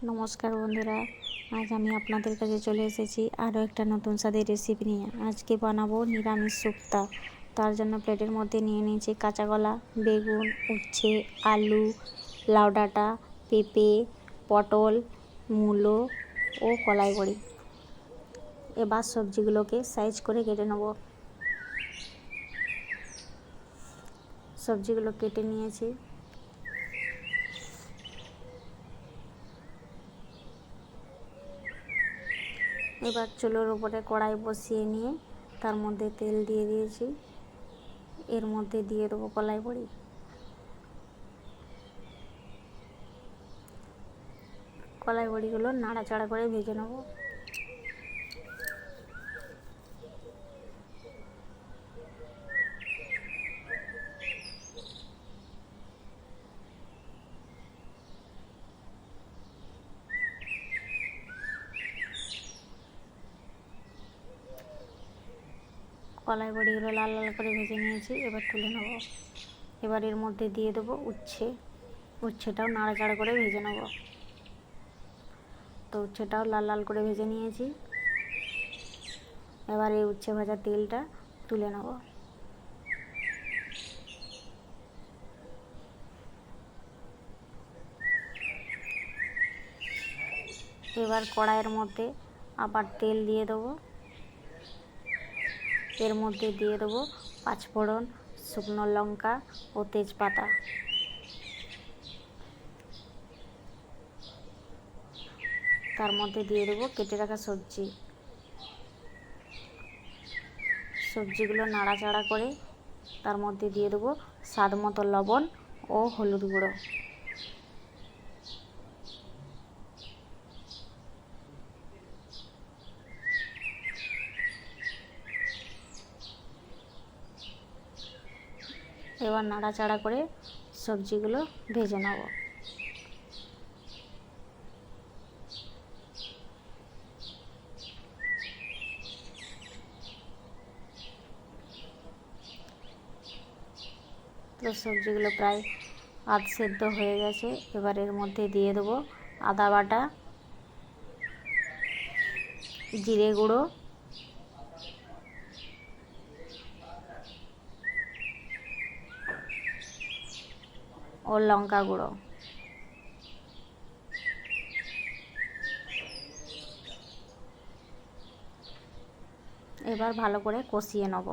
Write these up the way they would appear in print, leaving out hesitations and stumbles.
নমস্কার বন্ধুরা, আজ আমি আপনাদের কাছে চলে এসেছি আরও একটা নতুন স্বাদের রেসিপি নিয়ে। আজকে বানাবো নিরামিষ শুক্তা। তার জন্য প্লেটের মধ্যে নিয়ে নিয়েছি কাঁচা কলা, বেগুন, উচ্ছে, আলু, লাউ ডাঁটা, পেঁপে, পটল, মূলো ও কলাই বড়ি। এবার সবজিগুলোকে সাইজ করে কেটে নেব। সবজিগুলো কেটে নিয়েছি। এবার চুলোর উপরে কড়াই বসিয়ে নিয়ে তার মধ্যে তেল দিয়ে দিয়েছি। এর মধ্যে দিয়ে দেবো কলাই বড়ি। কলাই বড়িগুলো নাড়াচাড়া করে ভেজে নেব। কলাই বড়িগুলো লাল লাল করে ভেজে নিয়েছি, এবার তুলে নেব। এবার এর মধ্যে দিয়ে দেবো উচ্ছেটাও নাড়াচাড়া করে ভেজে নেব। তো উচ্ছেটাও লাল লাল করে ভেজে নিয়েছি। এবার এই উচ্ছে ভাজা তেলটা তুলে নেব। এবার কড়াইয়ের মধ্যে আবার তেল দিয়ে দেবো। এর মধ্যে দিয়ে দেবো পাঁচফোড়ন, শুকনো লঙ্কা ও তেজপাতা। তার মধ্যে দিয়ে দেবো কেটে রাখা সবজিগুলো নাড়াচাড়া করে তার মধ্যে দিয়ে দেবো স্বাদ মতো লবণ ও হলুদ গুঁড়ো। এবার নাড়াচাড়া করে সবজিগুলো ভেজে নেব। তো সবজিগুলো প্রায় আধ সেদ্ধ হয়ে গেছে। এবার এর মধ্যে দিয়ে দেবো আদা বাটা, জিরে গুঁড়ো, ও লঙ্কা গুঁড়ো। এবার ভালো করে কষিয়ে নেব।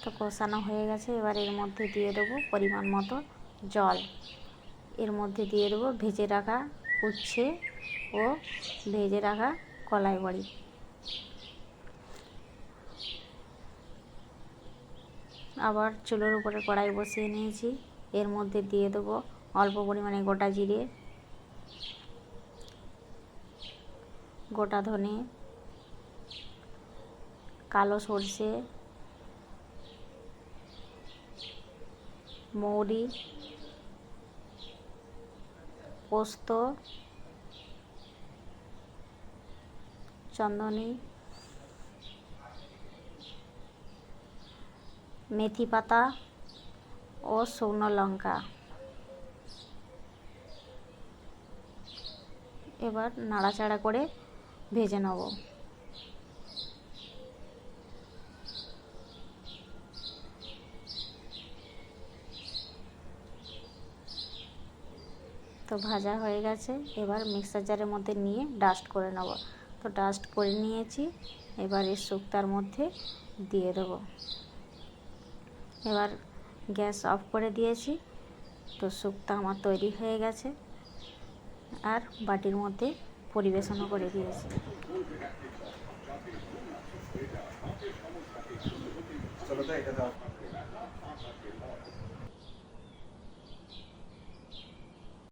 তো কষানো হয়ে গেছে। এবার এর মধ্যে দিয়ে দেবো পরিমাণ মতো জল। এর মধ্যে দিয়ে দেবো ভেজে রাখা উচ্ছে ও ভেজে রাখা কলাই বড়ি। আবার চুলোর উপরে কড়াই বসিয়ে নিয়েছি। এর মধ্যে দিয়ে দেবো অল্প পরিমাণে গোটা জিরে, গোটা ধনে, কালো সরষে, মৌরি, পোস্ত, চন্দনী, মেথি পাতা ও শুকনো লঙ্কা। এবার নাড়াচাড়া করে ভেজে নেব। তো ভাজা হয়ে গেছে। এবার মিক্সার জারের মধ্যে নিয়ে ডাস্ট করে নেব। তো ডাস্ট করে নিয়েছি। এবার এই শুক্তার মধ্যে দিয়ে দেবো। এবার গ্যাস অফ করে দিয়েছি। তো শুক্তা আমার তৈরি হয়ে গেছে আর বাটির মধ্যে পরিবেশনও করে দিয়েছি।